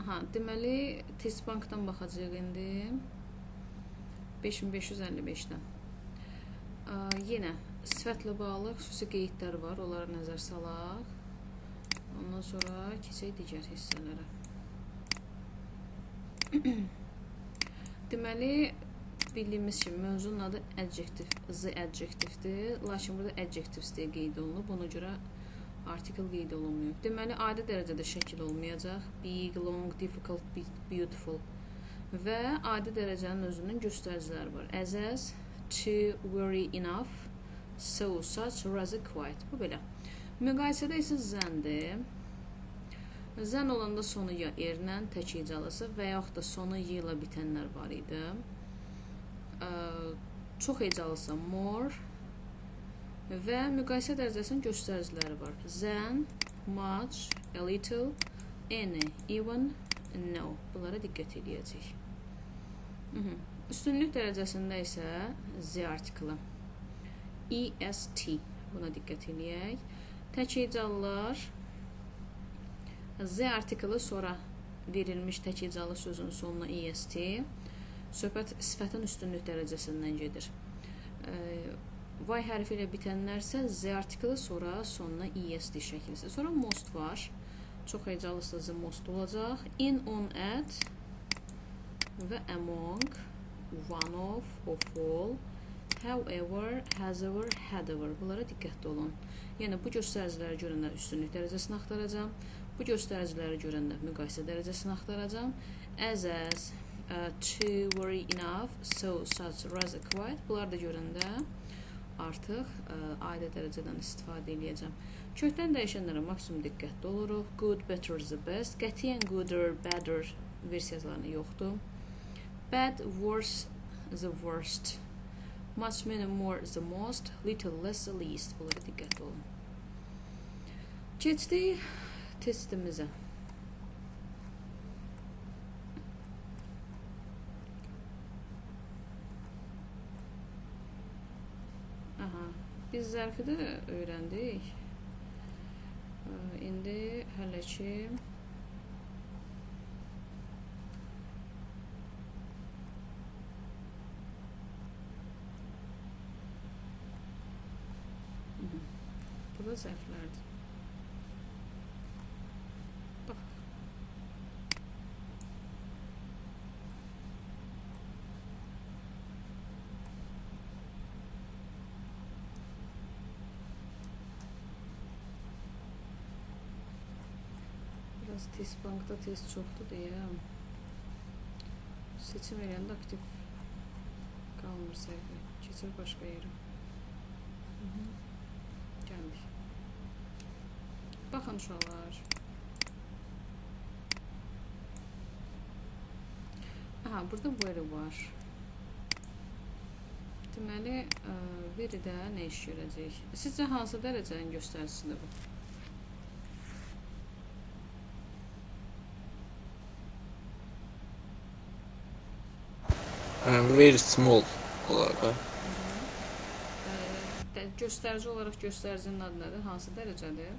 Aha, deməli Testbankdan baxacağıq indi. 5555-dən. Yenə sifətlə bağlı xüsusi qeydlər var, onlara nəzər salaq. Ondan sonra keçək digər hissələrə. Deməli, bildiyimiz kimi mövzunun adı adjective, the adjectivedir. Lakin burada adjectives deyə qeyd olunub, ona görə artikel qeyd olunmuyor. Deməli, adi dərəcədə şəkil olmayacaq. Big, long, difficult, beautiful. Və adi dərəcənin özünün göstəriciləri var. As, to, very, enough, so, such, rather, quite. Bu belə. Müqayisədə isə zəndir. Zən olanda sonu ya erlə, tək hecalısı və yaxud da sonu y ilə bitənlər var idi. Çox hecalısa more və müqayisə dərəcəsinin göstəriciləri var. Than, much, a little, any, even, no. Bunlara diqqət edəcəyik. Üstünlük dərəcəsində isə z artiklı. est. Buna diqqət edək. Tək hecalılar z artiklı sonra verilmiş tək hecalı sözün sonuna est. Söhbət sifətin üstünlük dərəcəsindən gedir. Y hərfi ilə bitənlərsə z artiklı sonra sonuna est şəkilsi. Sonra most var. Çox hecalısa z most olacaq. In, on, at və among, one of all, however, has ever, had ever. Bunlara diqqətli olun. Yəni, bu göstəriciləri görəndə üstünlük dərəcəsini axtaracam. Bu göstəriciləri görəndə müqayisə dərəcəsini axtaracam. As, to, very, enough, so, such, rather, quite. Bunları da görəndə artıq aidi dərəcədən istifadə edəcəm. Kökdən dəyişənlərə maksimum diqqətli oluruq. Good, better, the best. Qətiyyən gooder, better versiyalarını yoxdur. Bad, worse, the worst. Much, many, more, the most. Little, less, the least. Bunlara diqqətli olun. Keçdik testimizə. Biz zərfi də öyrəndik. İndi hələ ki bu da zərflərdir. Bax. Testbankda test çoxdur deyə seçim eləyəndə aktiv qalmır səhvi. Keçir başqa yerə. Gəldik. Baxın uşaqlar. Aha, burada very var. Deməli, verydə nə iş görəcək? Sizcə hansı dərəcənin göstəricisidir bu? Very small olaraq. Göstərici olaraq göstəricinin adı nədir? Hansı dərəcədir?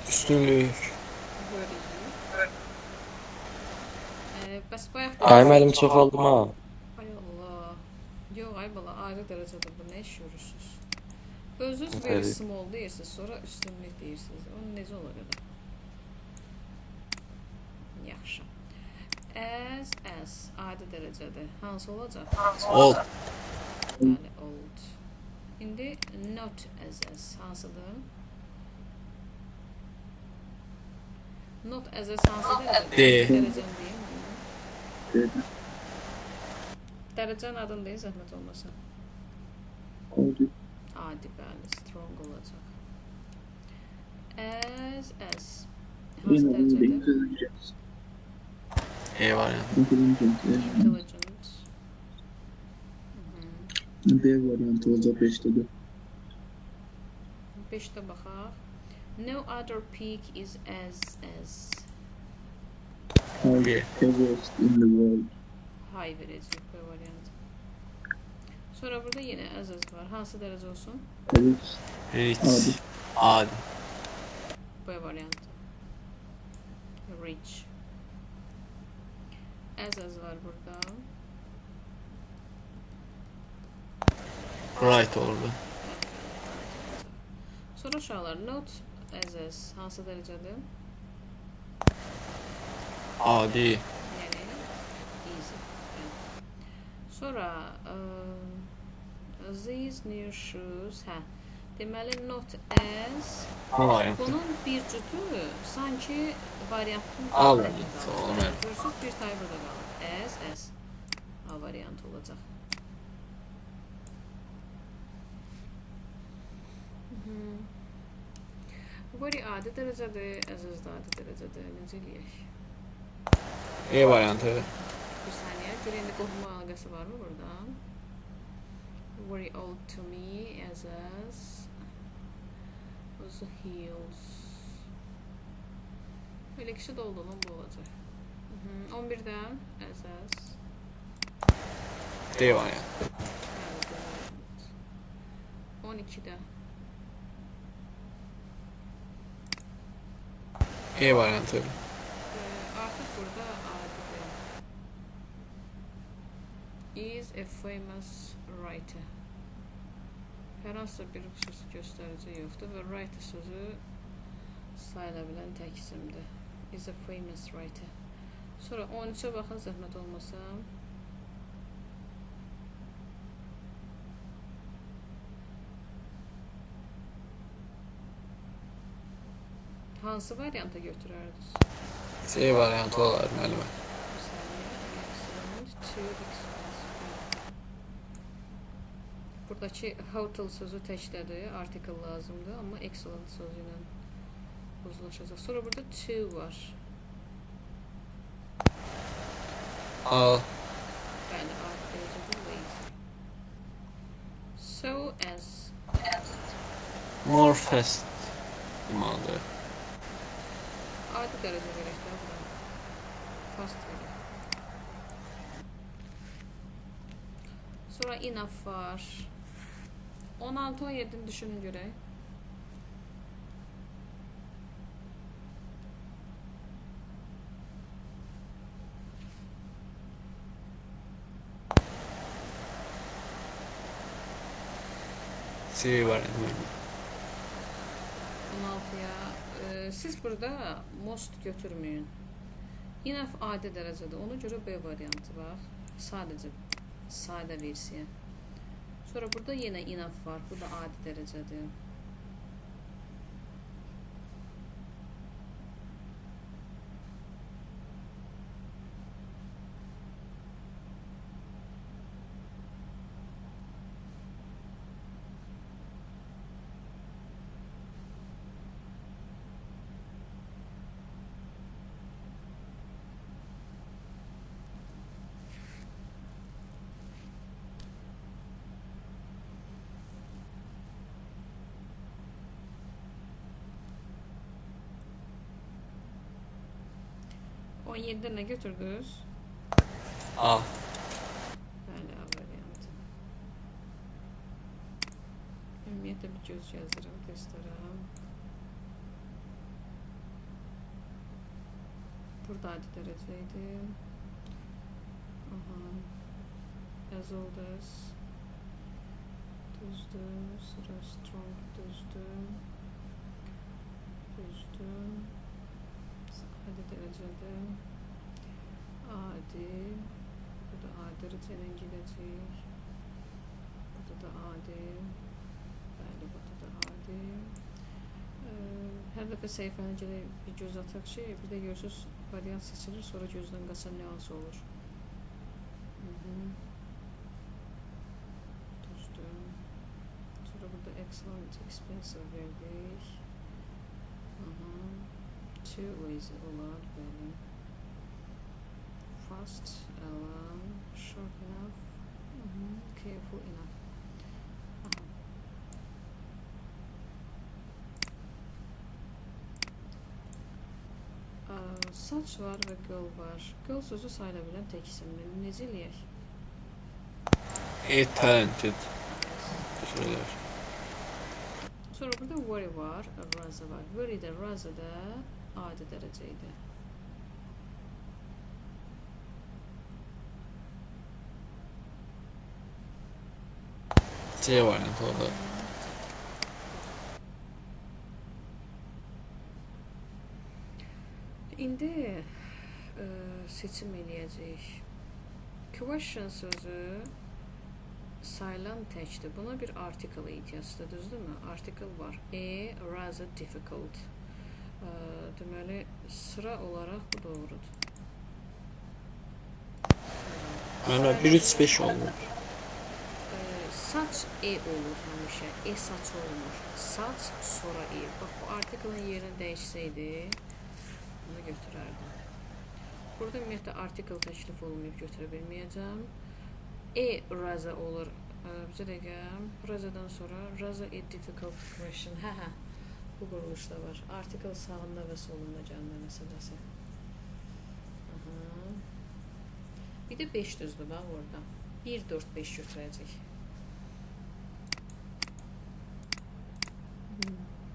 Üstünlük. Bəs bayaq Ay mənim çox aldım ha. Ay Allah. Yox ay bala, ayrı dərəcədə bu nə iş görürsünüz? Özünüz very small deyirsiniz, sonra üstünlük deyirsiniz. O necə olar elə? Yaxşı. As, adi dərəcədir. Hansı olacaq? Old. Bəli, old. İndi not as, hansıdır? Not as hansı dərəcədir? Dərəcəni deyim. Dərəcənin adını deyin, zəhmət olmasa. Adi, bəli, strong olacaq. As, hansı dərəcədir? Var yəni. Intelligent. B variantı olacaq 5-də. 5-də baxaq. No other peak is as Highest in the world. high verəcək bu variant. Sonra burada yenə əzəz var. Hansı dərəcə olsun? Evet. Reach. Adi. Adi. B variantı. Reach. Əzəz var burada. Right oldu. Sonra uşaqlar, not əzəz hansı dərəcədir? Adi. Yəni, easy. Sonra, these new shoes, hə. Deməli, not as, A variantı. bunun bir cütü sanki variantın A variantı olmalı. Görürsünüz, bir tay burada qalır. As. A variantı olacaq. Very adi dərəcədir, əziz də adi dərəcədir. Necə eləyək? E variantı. Bir saniyə, görə indi qohuma əlaqəsi varmı burada? Very old to me, əziz. Also heels. Elə kişi də olduğunun bu olacaq. 11-dən əziz. D variantı. 12-də. E variantı. Artıq burada adidir. Is a famous writer. Hər hansısa bir xüsusi göstərici yoxdur və writer sözü sayıla bilən tək isimdir. Is a famous writer. Sonra 13-ə baxın, zəhmət olmasa. Hansı varianta götürərdiniz? C variantı olar müəllimə. Bir saniyə. Excellent. To express. Buradakı hotel sözü təkdədir. Article lazımdır. Amma excellent sözü ilə uzlaşacaq. Sonra burada to var. A. Bəli, adi dərəcədə lazy. So as. More fast. İmalı. Adi dərəcə verək də bura. Fast verək. Sonra enough var. 16-17-ni düşünün görək. C variantı müəllimə. 16-ya. Siz burada most götürməyin. Enough adi dərəcədə. Ona görə B variantı var. Sadəcə sadə versiya. Sonra burada yenə enough var. Bu da adi dərəcədir. O 17'de nə götürdünüz? A. Bəli, A variantı. Ümumiyyətlə bir göz yazıram testlərə. Burada adi dərəcə idi. As old as. Düzdür. Sıra strong düzdür. Düzdür. Adi dərəcədə. Adi. Bu da adi dərəcəyə gedəcək. Burada da adi. Bəli, burada da adi. Hər dəfə səhifəni gələk bir göz ataq ki, bir də görürsünüz variant seçilir, sonra gözdən qaçan nüans olur. Düzdür. Sonra burada excellent, expensive verdik. Too lazy olar, bəli. Fast, sharp enough, careful enough. Saç var və göl var. Göl sözü sayıla bilən tək isimdir. Necə eləyək? talented. Söyler. Sonra burada worry var, razı var. Worry də, razı da adi dərəcə idi. C variantı oldu. İndi seçim eləyəcəyik. Question sözü sayılan təkdir. Buna bir article ehtiyacdır, düzdürmü? Article var. Rather difficult. Deməli, sıra olaraq bu doğrudur. Mənə 1-3-5 oldu. Saç olur həmişə. Saç olmur. Saç sonra Bax, bu article'ın yerini dəyişsəydi, bunu götürərdim. Burada ümumiyyətlə article təklif olmayıb götürə bilməyəcəm. Rather olur. Bizə dəqiqə. Rather'dan sonra rather a difficult question. Hə. Bu quruluşda var. Article sağında və solunda gəlmə məsələsi. Bir də 5 düzdür bax orada. 1, 4, 5 götürəcək.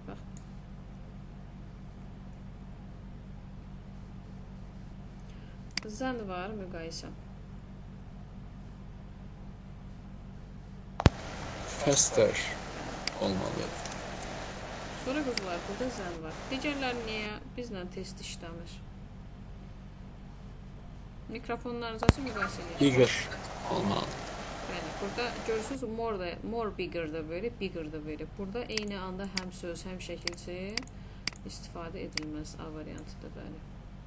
Bax. Zən var, müqayisə. Faster olmalı. Sonra quzular, burada zən var. Digərlər niyə bizlə test işləmir? Mikrofonlarınızı açın, müqayisə edin. Bigger olmalı. Bəli, burada görürsünüz, more bigger da verib, bigger da verib. Burada eyni anda həm söz, həm şəkilçi istifadə edilməz A variantıdır, bəli.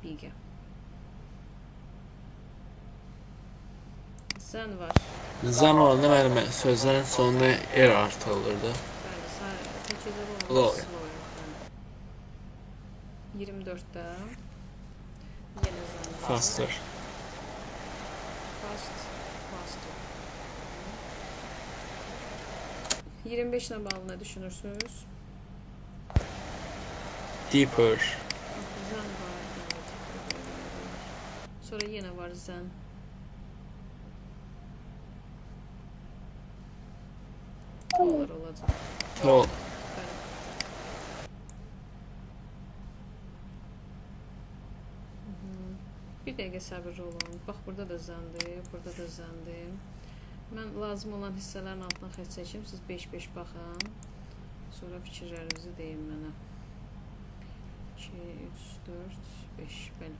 Bigger. Zən var. Zan olanda mənim sözlərin sonunda artı olurdu. Bəli, təkcə Slower. 24-də yenə zən var. Faster. Faster. 25 ilə bağlı nə düşünürsünüz? Deeper. Zən var. Sonra yenə var zən. Olur, olacaq. Tall. Bir dəqiqə səbirli olun. Bax, burada da zəndir, burada da zəndir. Mən lazım olan hissələrin altına xətt çəkim. Siz 5-5 baxın. Sonra fikirlərinizi deyin mənə. 2, 3, 4, 5. Bəli.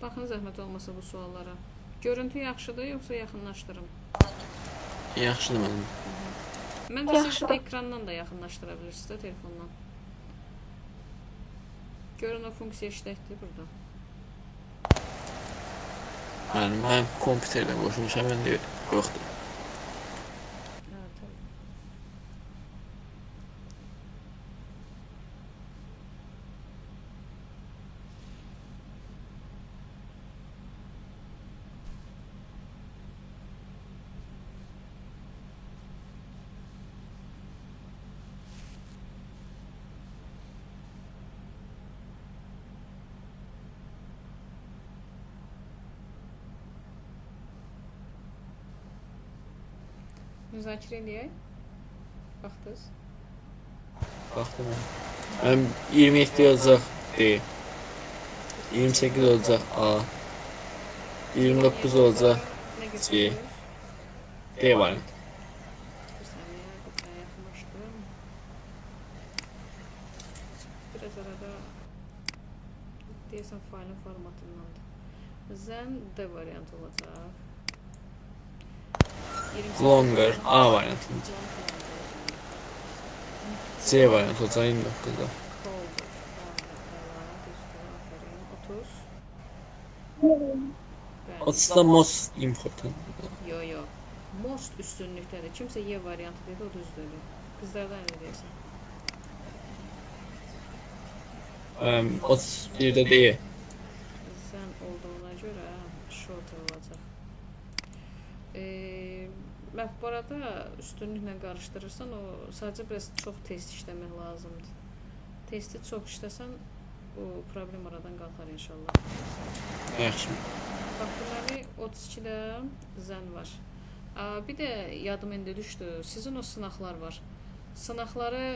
Baxın, zəhmət olmasa bu suallara. Görüntü yaxşıdır, yoxsa yaxınlaşdırım? Yaxşıdır mənim. Məncə siz ekrandan da yaxınlaşdıra bilirsiniz də telefondan. Görün, o funksiya işlətdir burada. Mən kompüterdən qoşmuşam, mən də yoxdur. Hə, tabii. Müzakirə eləyək. Baxdınız. Baxdım mən. Mən 27 olacaq D. 28 olacaq A. 29 olacaq Nə C. götürürüz? D variantı. Bir saniyə, bir daha yaxınlaşdırım. Biraz arada deyəsən faylın formatındandır. Zən D variantı olacaq. Longer A variantı. C variantı olacaq 29'da. 30. 30'da most important. Yo. Most üstünlükdədir. Kimsə Y variantı dedi, o düzdür. Qızlardan nə deyirsən? 31'də D. Sən olduğuna görə shorter olacaq. Bu arada üstünlüklə qarışdırırsan, o sadəcə biraz çox tez işləmək lazımdır. Testi çox işləsən, o problem aradan qalxar inşallah. Yaxşı. Bax, deməli, 32-də zən var. Bir də yadım indi düşdü, sizin o sınaqlar var. Sınaqları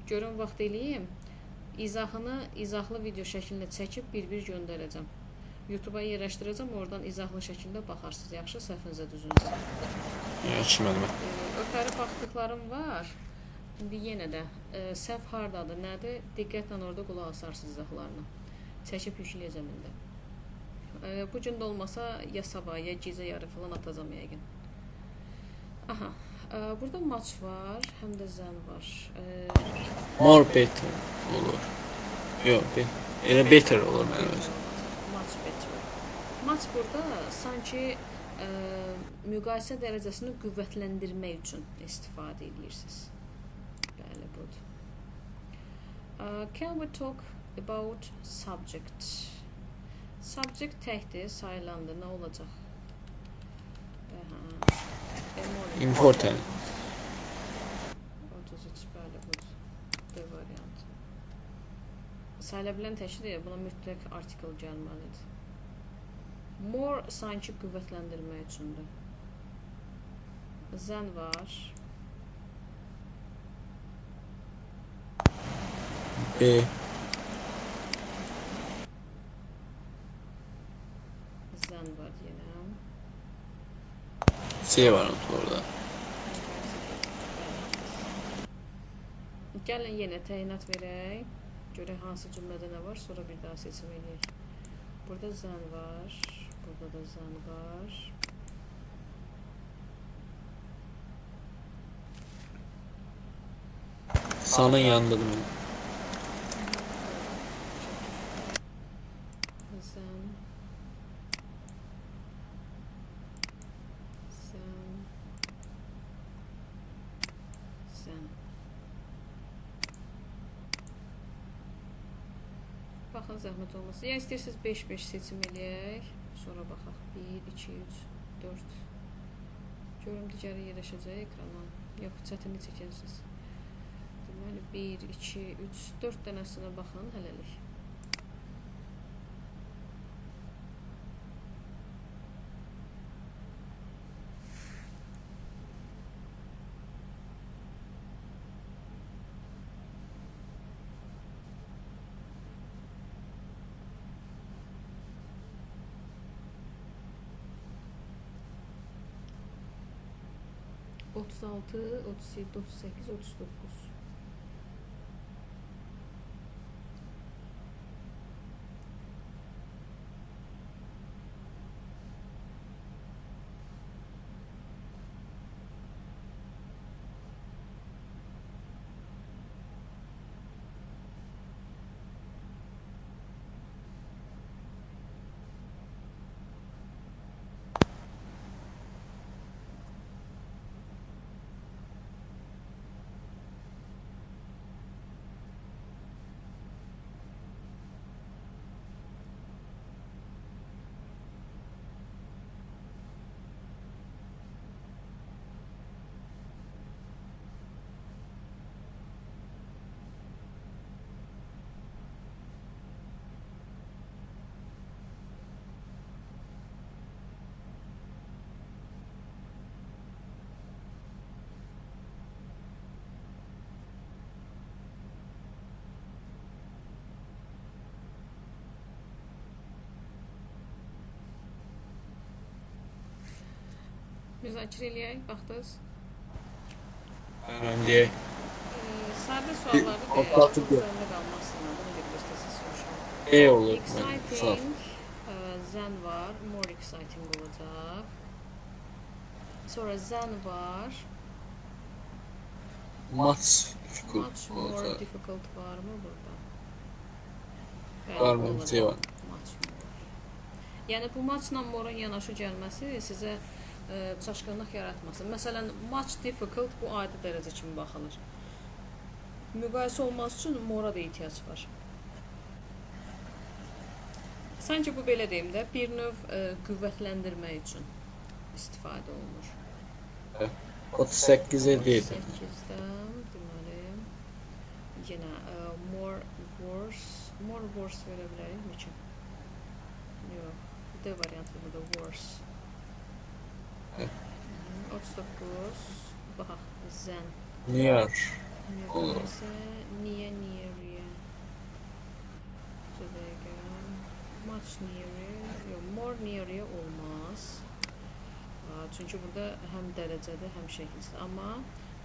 görün vaxt eləyim, izahlı video şəklində çəkib bir-bir göndərəcəm. YouTube-a yerləşdirəcəm, oradan izahlı şəkildə baxarsınız, yaxşı, səhvinizə düzünüzə. Yaxşı müəllimə. Ötəri baxdıqlarım var. İndi yenə də səhv hardadır, nədir? Diqqətlə orada qulaq asarsınız izahlarına. Çəkib yükləyəcəm indi. Bu gün də olmasa ya sabah, ya gecə yarı falan atacam yəqin. Aha, burada maç var, həm də zən var. More better olur. Yox, elə better olur mənim özüm. Maç burada sanki müqayisə dərəcəsini qüvvətləndirmək üçün istifadə edirsiniz. Bəli, budur. Can we talk about subject? Subject təkdir, sayılandır, nə olacaq? Important. 33, bəli, budur. D variantı. Sayıla bilən təkdir, buna mütləq artikel gəlməlidir. More sanki qüvvətləndirmək üçündür. Zən var. B. Zən var yenə. C var orada. Gəlin yenə təyinat verək. Görək hansı cümlədə nə var, sonra bir daha seçim eləyək. Burada zən var. Burada da zən var. Sanın yanındadır mənim. Zən. Zən. Zən. Baxın, zəhmət olmasın. Ya istəyirsiniz 5-5 seçim eləyək. Sonra baxaq. 1, 2, 3, 4. Görüm digəri yerləşəcək ekrana. Yox, çətini çəkərsiniz. Deməli, 1, 2, 3, 4 dənəsinə baxın hələlik. Otuz altı, 37, 38, 39. Müzakirə eləyək, baxdınız. Deyək. Sadə sualları deyək, çox üzərində qalmasın. Bunu bir göstərsiniz soruşun. E olur. Exciting, zən var, more exciting olacaq. Sonra zən var. Much difficult Much more olacaq. difficult var mı burada? Var mı? C var. Much more. Yəni bu muchla more'un yanaşı gəlməsi sizə çaşqınlıq yaratmasın. Məsələn, much difficult bu adi dərəcə kimi baxılır. Müqayisə olması üçün more'a da ehtiyac var. Sanki bu belə deyim də, bir növ qüvvətləndirmək üçün. istifadə olunur. 38 deyil. 38-dən deməli yenə more worse verə bilərik mi ki? Yox. D variantı burada worse. 39 baxaq zen. Near. Near isə near-yə. Much near-yə, yox, more near-yə olmaz. Çünki burada həm dərəcədir, həm şəkildir. Amma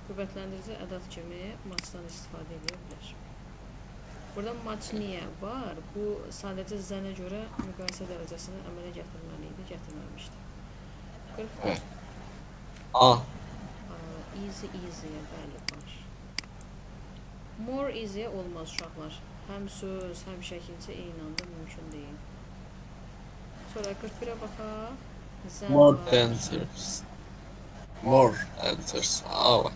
qüvvətləndirici ədad kimi much-dan istifadə edə bilər. Burada much near var. Bu sadəcə zənə görə müqayisə dərəcəsini əmələ gətirməli idi, gətirməmişdi. 44. A. Easy-yə bəli var. More easy olmaz uşaqlar. Həm söz, həm şəkilçi eyni anda mümkün deyil. Sonra 41-ə baxaq. More answers. More answers. A var.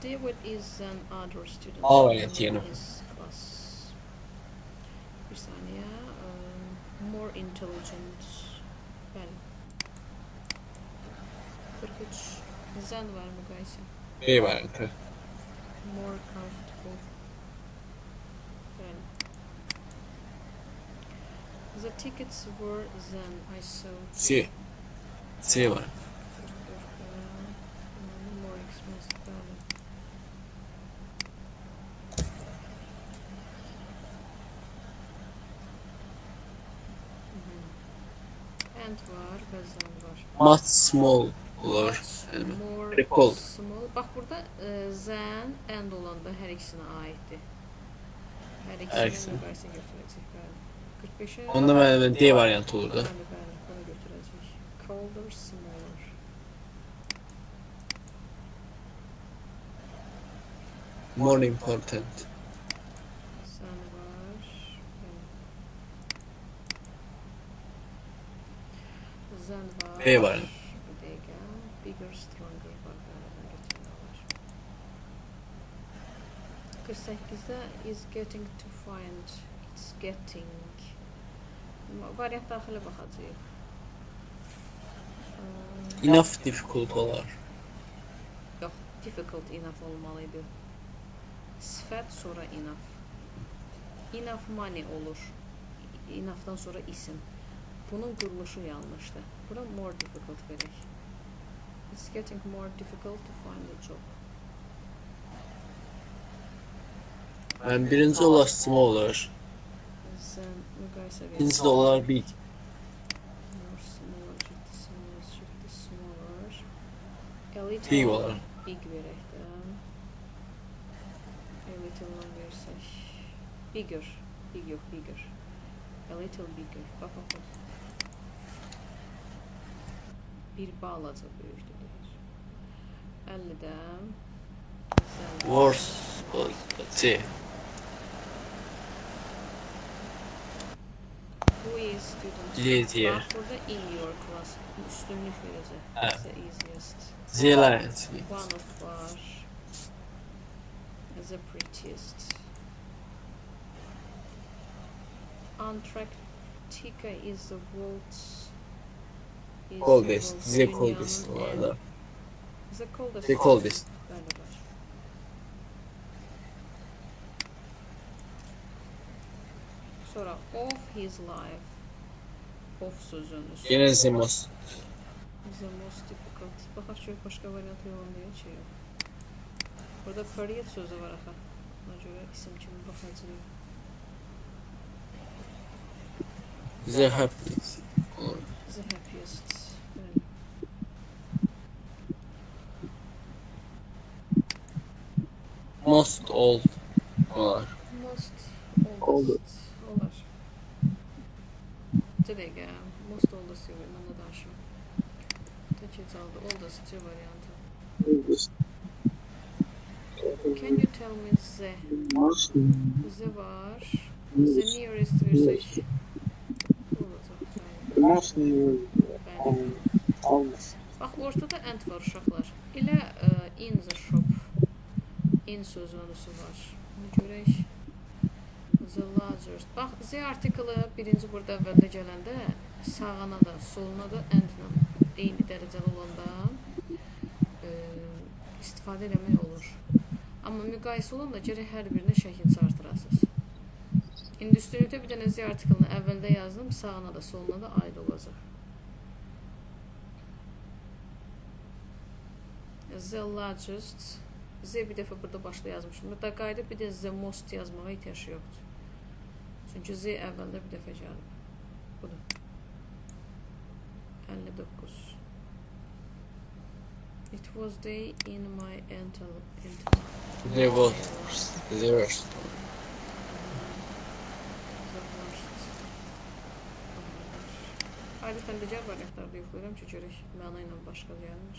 David is an other student. A variantı yeni. Bir saniye. More intelligent. Bəli. 43. Zen var müqayisə. B variantı. More comfortable. Bəli. The tickets were then I saw. C. C var. 44. More expensive. Bəli. And var və zen var. Much small olur. More Cold. small. Bax burada zen and olanda hər ikisinə aiddir. Hər ikisini müqayisə götürəcək. Bəli. 45-ə. Onda mən D variantı olurdu. Bəli, bunu götürəcək. Colder, smaller. More important. Zen var. Zen var. B var. Bir dəqiqə. Bigger, stronger var. Bəli, bunu götürmək 48-də is getting to find. It's getting. Variant daxilə baxacaq. Enough difficult olar. Yox, difficult enough olmalıydı. Sifət sonra enough. Enough money olur. Enough'dan sonra isim. Bunun quruluşu yanlışdır. Bura more difficult verək. It's getting more difficult to find a job. Birinci olar small olur. Sən müqayisə verək. İkinci də olar big. More smaller, smaller. A little Big olar. big verək də. A little-dan versək. Bigger. Big yox, bigger. A little bigger. Bax. Bir balaca böyükdür deyir. 50-dən. Worse. C. Who is student? C diyor. Bax, burada in your class. Üstünlük verəcək. Evet. The easiest. Z'ler. One of var. The prettiest. Antarctica is the world's Coldest. The coldest var da. The coldest. The coldest. Bəli, var. Sonra of his life. Of sözünün üstü. Yine the most. The most difficult. Baxaq şöyle başqa variant yoxlayaq şey yox. Burada period sözü var axı. Ona görə isim kimi baxacağıq. The happiest. The happiest. Bəli. Most old olar. Most Oldu. oldest. Olar. Bir dəqiqə. Most oldest yox, mən də danışım. Tək aldı. Oldest C variantı. Can you tell me the? The var. The nearest versək. Olacaq. Bəli. Bax, ortada and var uşaqlar. Elə in the shop. In sözünüsü var. Bunu görək. The largest. Bax, Z artiklı birinci burada əvvəldə gələndə sağına da, soluna da and-la eyni dərəcəli olanda istifadə eləmək olur. Amma müqayisə olanda gərək hər birinə şəkil çartırasınız. İndi üstünlükdə bir dənə Z artiklını əvvəldə yazdım, sağına da, soluna da aid olacaq. The largest. Z bir dəfə burada başda yazmışım. Burada qayıdıb bir də the most yazmağa ehtiyac yoxdur. Çünki Z əvvəldə bir dəfə gəlib. Budur. 59. It was day in my There was the worst. Adətən digər variantlarda yoxlayıram ki, görək məna ilə başqa gəlmir.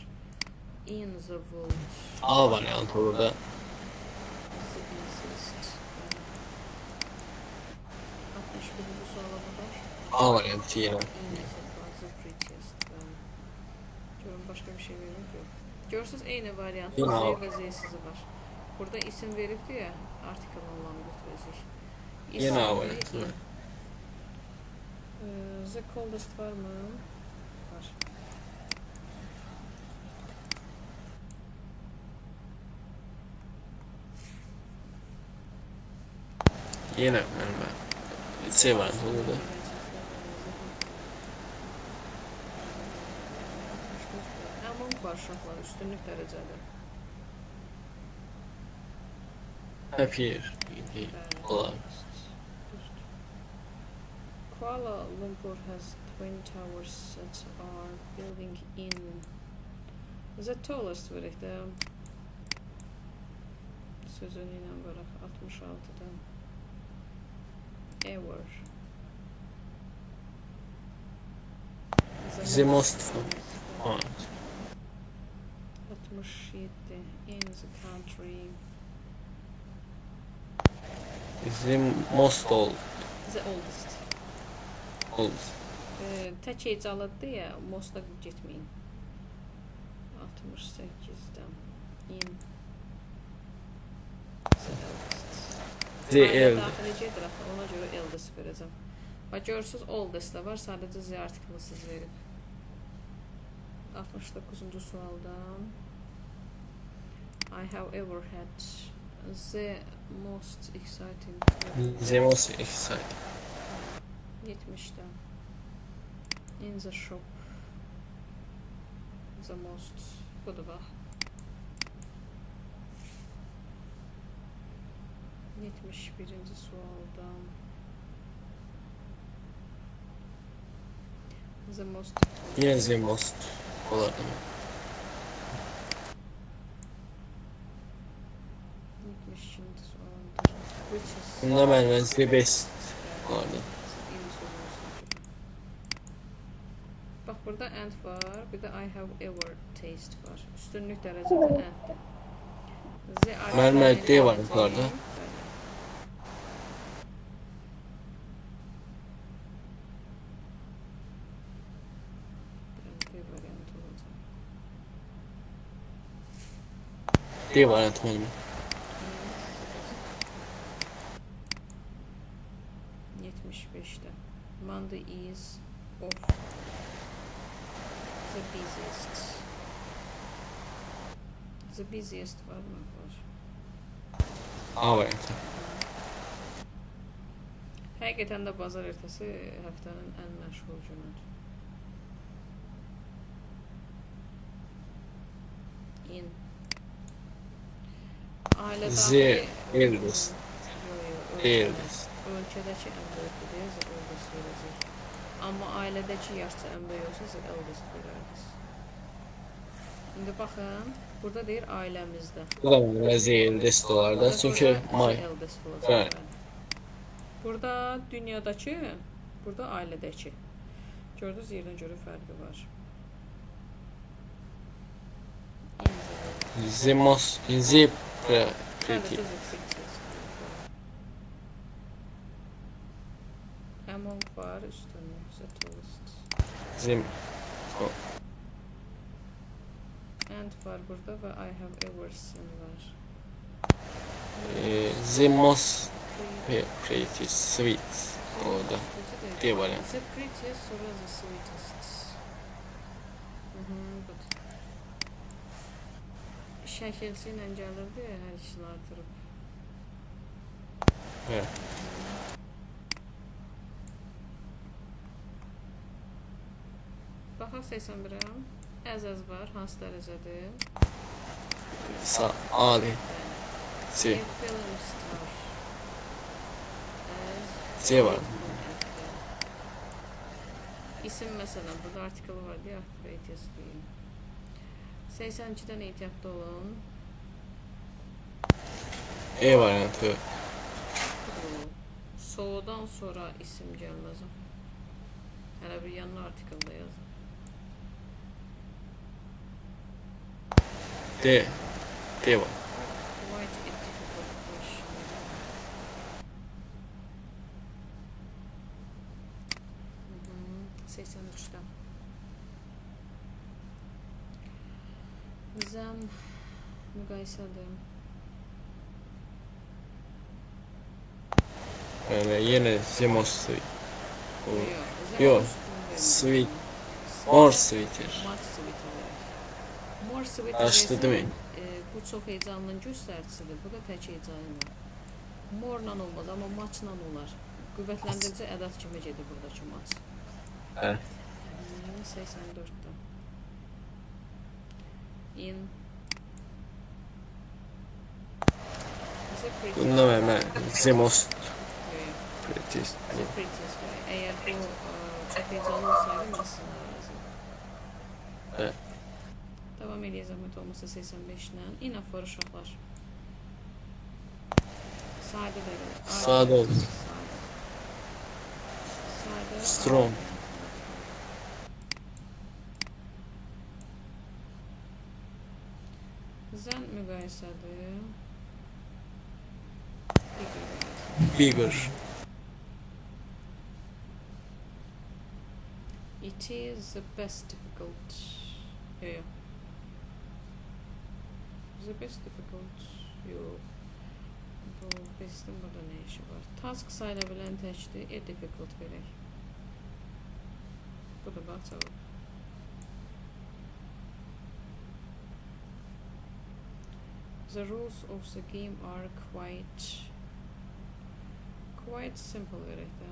In the world. A variantı burada. The easiest. 61. suala baxar. A variantı yine. In the prettiest. Görün başqa bir şey verir ki. Görürsünüz eyni variantda Yine Z A. və Z-sizi var. Burada isim veribdir ya, artikel olanı götürəcək. Yine A variantı. The coldest var mı? Var. Yine C variantı burada. Among var uşaqlar, üstünlük dərəcədə. Happier. Olar. Kuala Lumpur has twin towers that are building in the tallest verək də sözünü ilə bərək 66-dan ever. The most fun. 67 in the country. The most old. The oldest. Tək hecalıdır ya, mosta getməyin. 68-dən in The eldest. daxilə gedir axı, ona görə eldest verəcəm. Bax, görürsünüz, oldest da var, sadəcə Z artiklı siz verib. 69-cu sualdan I have ever had the most exciting The most exciting. 70'den in the shop the most budur bax 71-ci sualdan the most Yine the most olar değil mi? 72-ci sualdan which is Bunda ben the best olardı. Bax, burada and var, bir də I have ever taste var. Üstünlük dərəcədə and-dir. Mənim D variantlarda. D variantı olacaq. D variantı mənim. 75'te. Monday is off. The busiest. The busiest var mı? Var. A variantı. Həqiqətən də bazar ertəsi həftənin ən məşğul günüdür. In. Ailə The daxili... eldest. Eldest. Ölkədəki ən böyükdür deyə the oldest verəcək. Amma ailədəki yaşca ən böyük olsa the eldest verərdiniz. İndi baxın, burada deyir ailəmizdə. Bu da mənim the eldest olardı. Çünki my. Eldest olacaq. Bəli. Burada dünyadakı, burada ailədəki. Gördünüz, yerdən görə fərqi var. The most. The pretty. Among var, üstünlük, the tallest. The And var burada və I have ever seen var. the most Pretty sweet. O da D variantı. The prettiest sonra the sweetest. Şəkilçi ilə gəlirdi ya, hər işini artırıb. Evet. Baxaq 81-ə. Əz-əz var, hansı dərəcədir? Ali. C. A film star. C var. İsim məsələn, burada artikl var deyə activities deyim. 82-dən ehtiyatlı olun. E variantı. Soğudan sonra isim gəlməz. Hələ bir yanına artiklda yazın. D. D var. Quite a difficult question. 83'ten. Zəm müqayisədir. Yine Zemos. Yok. Sweet. More sweeter. Much sweeter. More sweeter. Açtı değil mi? Bu çox heyecanın göstəricisidir. Bu da tək heyecanlı. More-la olmaz, amma much-la olar. Qüvvətləndirici ədəd kimi gedir buradakı much. Evet. 84'də. In. Bunda ben Zemos. Prettiest. The prettiest way. Eğer bu çok heyecanlı olsaydı ben sizin razıydım. Evet. Devam ediyor zahmet olmasa 85'lə. In afor uşaqlar. Sade de gəlir. Sade oldu. Sade. Strong. Zən müqayisədir. Bigger. It is the best difficult. Yok. The best difficult. Yok. Bu best'in burada ne işi var? Task sayılabilen təkdir. Difficult verək. Bu da bax cavab. The rules of the game are quite simple verək də.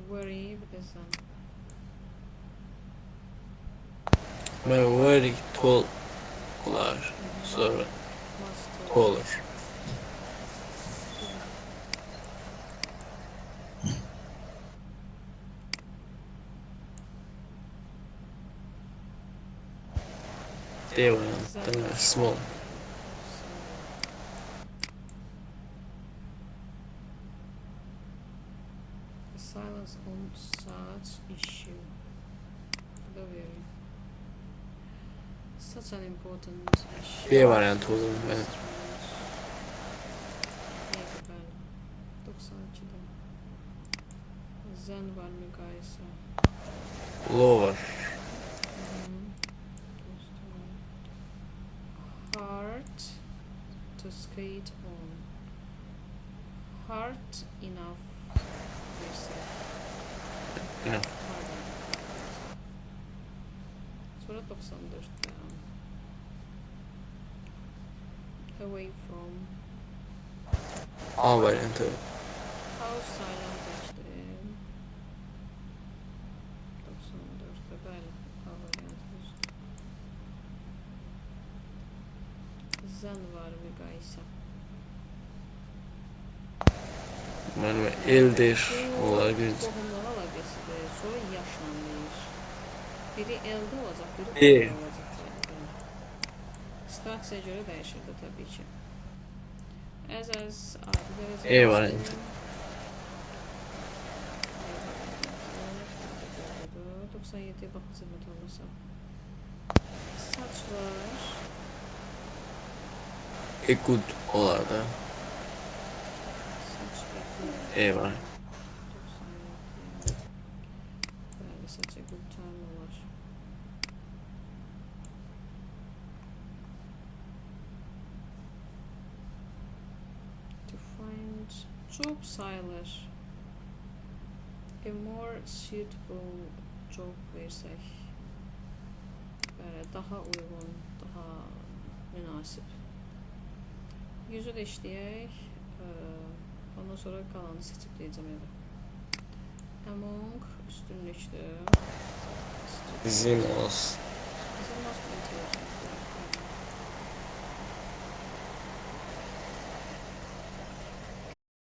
Worry bir də sən. Ben very tall olar. Sonra taller. D var. Small. Silence on such issue. Bu da very. Such an important issue. B variantı olur. Evet. Neydi bəli. 92'de. Zən var müqayisə. Lower. Hard to skate on. Hard enough. Yine. Sonra 94'te. Away from. A variantı. How silent işte. 94'te bəli. A variantı üstü. Zən var müqayisə. Benim eldir olabilir. Qohumluq əlaqəsidir. Sonra yaşla deyir. Biri elde olacaq, biri E. qohumda olacaq. Statisiyaya görə dəyişir də təbii ki. Əz-əz adi dərəcə. E variantı. 97'ye baxın zəhmət olmasa. Saç var. Good olar da. Saç ekliyor. E var. 97. Bəli, saç good time olar. important job sayılır. A more suitable job versək. Belə daha uyğun, daha münasib. Yüzü də işləyək. Ondan sonra qalanı seçib deyəcəm evə. Among üstünlükdür. Bizim olsun.